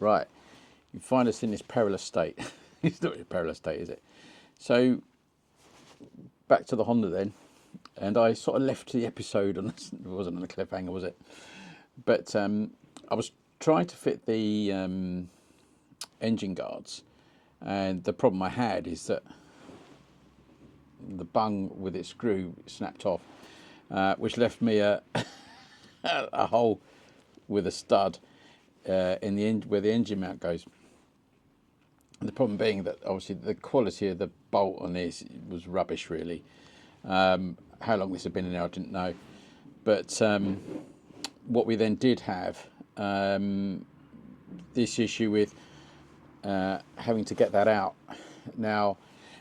Right, you find us in this perilous state. It's not really a perilous state, is it? So back to the Honda then, and I sort of left the episode on this. It wasn't on a cliffhanger, was it? But I was trying to fit the engine guards, and the problem I had is that the bung with its screw snapped off, which left me a a hole with a stud in the end where the engine mount goes. And the problem being that obviously the quality of the bolt on this was rubbish, really. How long this had been in there, I didn't know. But what we then did have, this issue with having to get that out. Now,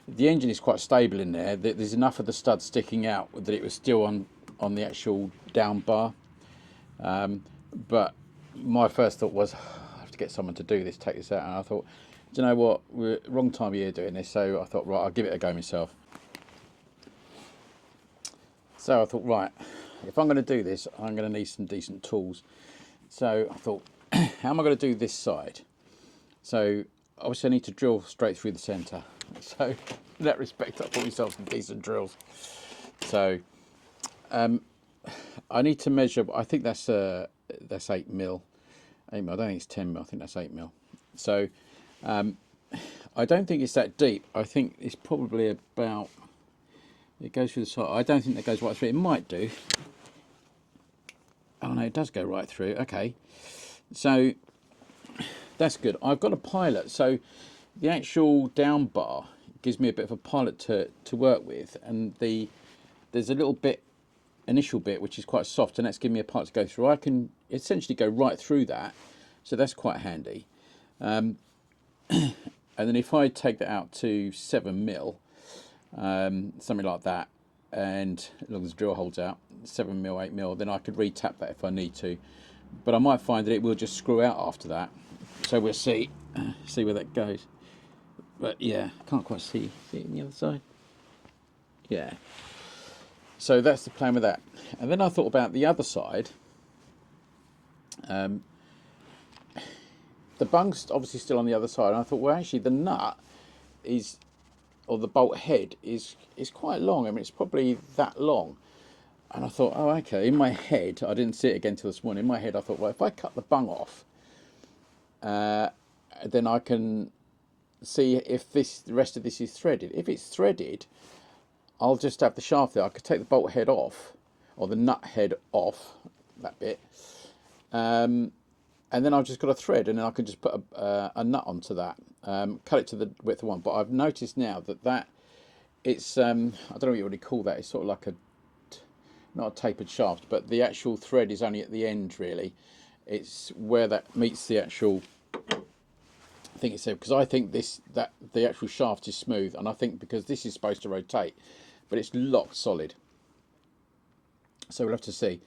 the engine is quite stable in there. There's enough of the stud sticking out that it was still on the actual down bar. But my first thought was, I have to get someone to do this, take this out. And I thought, do you know what, we're wrong time of year doing this. So I thought, right, I'll give it a go myself. So I thought, right, if I'm going to do this, I'm going to need some decent tools. So I thought, how am I going to do this side? So obviously I need to drill straight through the centre. So in that respect, I bought myself some decent drills. So I need to measure. I think that's 8 mil. 8 mil. I don't think it's 10 mil. I think that's 8 mil. So I don't think it's that deep. I think it's probably about. It goes through the side. I don't think that goes right through. It might do. Oh no, it does go right through. Okay, so that's good. I've got a pilot, so the actual down bar gives me a bit of a pilot to work with, and there's a little bit, initial bit, which is quite soft, and that's giving me a pilot to go through. I can essentially go right through that, so that's quite handy. And then if I take that out to 7 mil, something like that, and as long as the drill holds out 7 mil, 8 mil, then I could re-tap that if I need to. But I might find that it will just screw out after that. So we'll see where that goes. But yeah, I can't quite see it on the other side. Yeah. So that's the plan with that. And then I thought about the other side. The bung's obviously still on the other side. And I thought, well, actually the nut is, or the bolt head is quite long. I mean, it's probably that long. And I thought, oh, okay. In my head, I didn't see it again till this morning. In my head, I thought, well, if I cut the bung off, then I can see if the rest of this is threaded. If it's threaded, I'll just have the shaft there. I could take the bolt head off, or the nut head off, that bit, and then I've just got a thread, and then I can just put a nut onto that, cut it to the width of one. But I've noticed now that it's, I don't know what you would call that. It's sort of like not a tapered shaft, but the actual thread is only at the end, really. It's where that meets the actual, I think it's there, because I think that the actual shaft is smooth, and I think because this is supposed to rotate, but it's locked solid. So we'll have to see.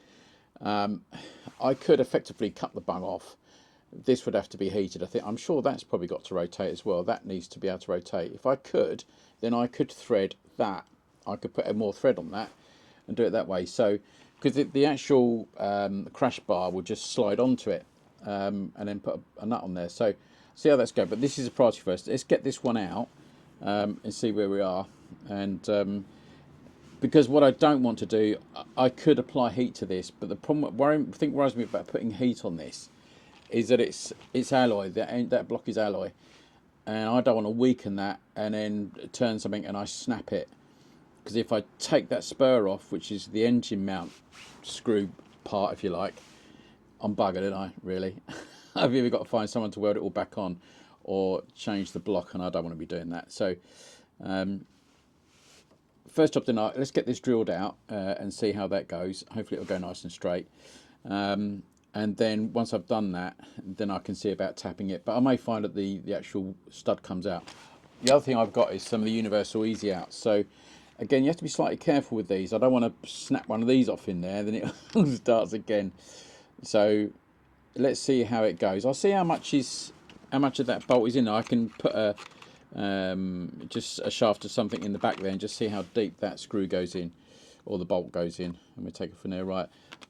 I could effectively cut the bung off. This would have to be heated. I'm sure that's probably got to rotate as well. That needs to be able to rotate. If I could, then I could thread that. I could put more thread on that and do it that way. So, because the actual crash bar will just slide onto it, and then put a nut on there. So, see how that's going. But this is a priority first. Let's get this one out and see where we are. And because what I don't want to do, I could apply heat to this, but the problem, worries me about putting heat on this, is that it's alloy. That block is alloy, and I don't want to weaken that and then turn something and I snap it. Because if I take that spur off, which is the engine mount screw part, if you like, I'm buggered, aren't I, really? I've either got to find someone to weld it all back on or change the block, and I don't want to be doing that. So first job tonight, let's get this drilled out and see how that goes. Hopefully it'll go nice and straight. And then once I've done that, then I can see about tapping it. But I may find that the actual stud comes out. The other thing I've got is some of the universal easy outs. So again, you have to be slightly careful with these. I don't want to snap one of these off in there, then it starts again. So let's see how it goes. I'll see how much of that bolt is in there. I can put just a shaft of something in the back there and just see how deep that screw goes in, or the bolt goes in, and we take it from there. Right,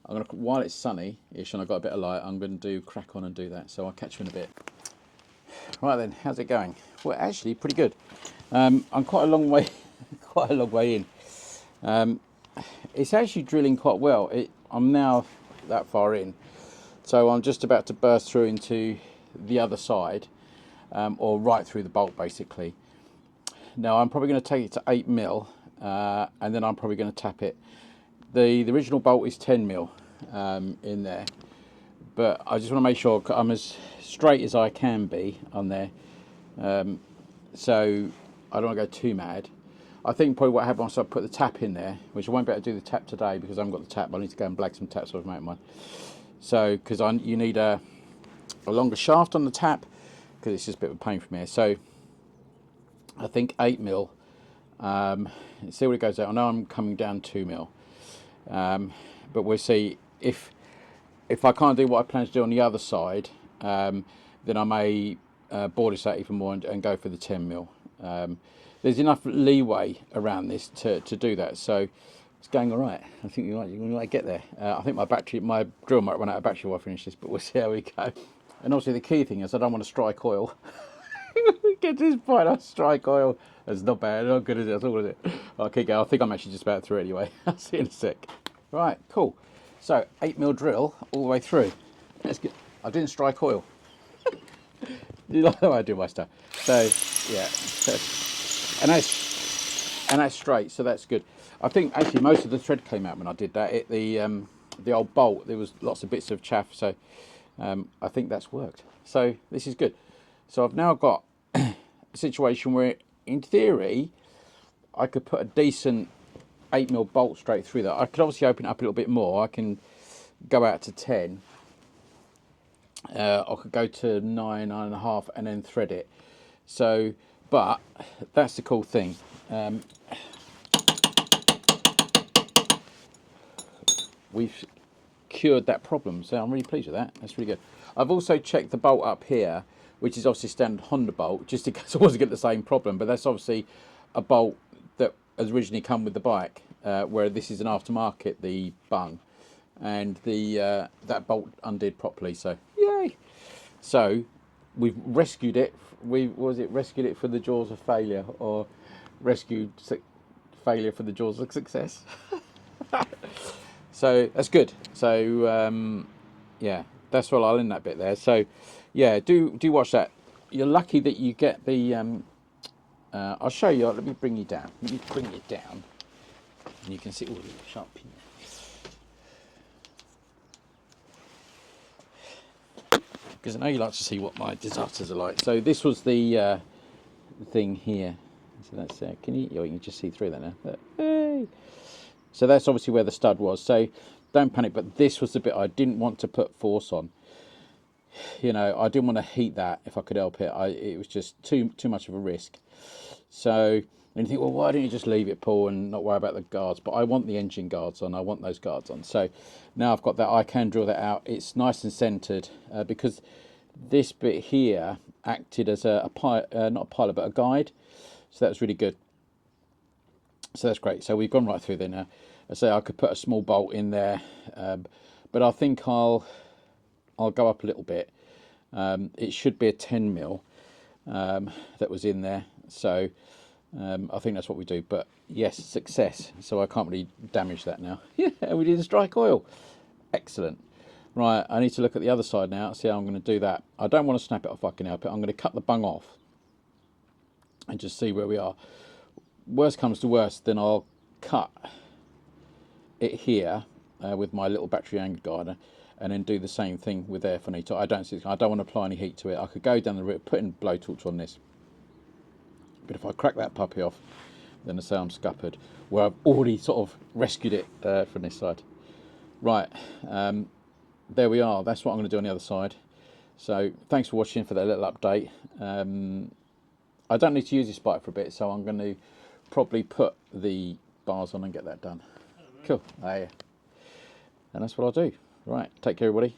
I'm gonna, while it's sunny-ish and I've got a bit of light, I'm going to crack on and do that. So I'll catch you in a bit. Right then, how's it going? Well, actually, pretty good. I'm quite a long way, quite a long way in. It's actually drilling quite well. I'm now that far in, so I'm just about to burst through into the other side, or right through the bolt basically. Now I'm probably going to take it to 8mm, and then I'm probably going to tap it. The original bolt is 10mm in there, but I just want to make sure I'm as straight as I can be on there, so I don't want to go too mad. I think probably what happened was I put the tap in there, which I won't be able to do the tap today because I haven't got the tap. I need to go and blag some taps off mine. So because you need a longer shaft on the tap, because it's just a bit of a pain from here. So I think 8mm. Let's see what it goes out. I know I'm coming down 2mm, but we'll see if I can't do what I plan to do on the other side. Then I may bore this out even more and go for the 10mm. There's enough leeway around this to do that, so it's going all right. I think you might get there. I think my drill might run out of battery while I finish this, but we'll see how we go. And obviously the key thing is I don't want to strike oil. Get to this point, I strike oil. That's not bad, not good, is it? That's all, is it? I'll keep going. I think I'm actually just about through anyway. I'll see you in a sec. Right, cool. So 8mm drill all the way through. That's good. I didn't strike oil. You like the way I do my stuff. So yeah, and that's straight, so that's good. I think actually most of the thread came out when I did that. The old bolt, there was lots of bits of chaff, so I think that's worked. So this is good. So I've now got a situation where, in theory, I could put a decent 8mm bolt straight through that. I could obviously open it up a little bit more. I can go out to 10. I could go to 9.5 and then thread it. So, but that's the cool thing. We've cured that problem, so I'm really pleased with that. That's really good. I've also checked the bolt up here, which is obviously standard Honda bolt, just in case I wasn't getting the same problem. But that's obviously a bolt that has originally come with the bike, where this is an aftermarket, the bung, and the that bolt undid properly. So yay! So we've rescued it. Rescued it from the jaws of failure, or rescued failure from the jaws of success? So that's good. So yeah, that's what I'll end that bit there. So yeah, do watch that. You're lucky that you get the. I'll show you. Let me bring you down. Let me bring you down, and you can see all the sharp pin. Because I know you like to see what my disasters are like. So this was the thing here. So that's can you can just see through that now. Hey. So that's obviously where the stud was. So don't panic. But this was the bit I didn't want to put force on. You know, I didn't want to heat that if I could help it. It was just too much of a risk. So and you think, well, why don't you just leave it, Paul, and not worry about the guards? But I want the engine guards on. I want those guards on. So now I've got that. I can drill that out. It's nice and centered because this bit here acted as not a pilot, but a guide. So that was really good. So that's great. So we've gone right through there now. I say I could put a small bolt in there, but I think I'll go up a little bit. It should be a 10mm that was in there. So I think that's what we do. But yes, success. So I can't really damage that now. Yeah, we didn't strike oil. Excellent. Right, I need to look at the other side now. See how I'm going to do that. I don't want to snap it off if I can help it. I'm going to cut the bung off and just see where we are. Worst comes to worst, then I'll cut it here with my little battery angle guide, and then do the same thing with there for I don't want to apply any heat to it. I could go down the route, put in blowtorch on this, but if I crack that puppy off, then I say I'm scuppered, where I've already sort of rescued it from this side. Right, there we are. That's what I'm going to do on the other side. So thanks for watching, for that little update. I don't need to use this bike for a bit, so I'm going to probably put the bars on and get that done. Cool. And that's what I'll do. Right, take care everybody.